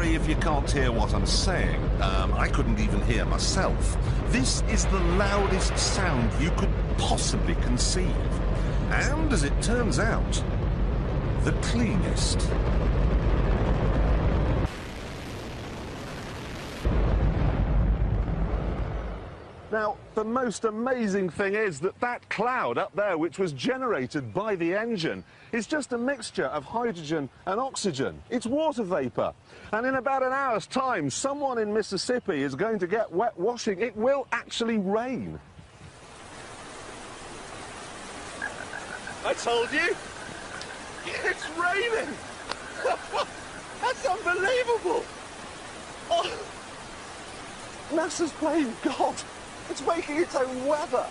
me if you can't hear what I'm saying. I couldn't even hear myself. This is the loudest sound you could possibly conceive. And, as it turns out, the cleanest. Now, the most amazing thing is that that cloud up there, which was generated by the engine, is just a mixture of hydrogen and oxygen. It's water vapour. And in about an hour's time, someone in Mississippi is going to get wet washing. It will actually rain. I told you! It's raining! That's unbelievable! Oh, NASA's playing God. It's making its own weather.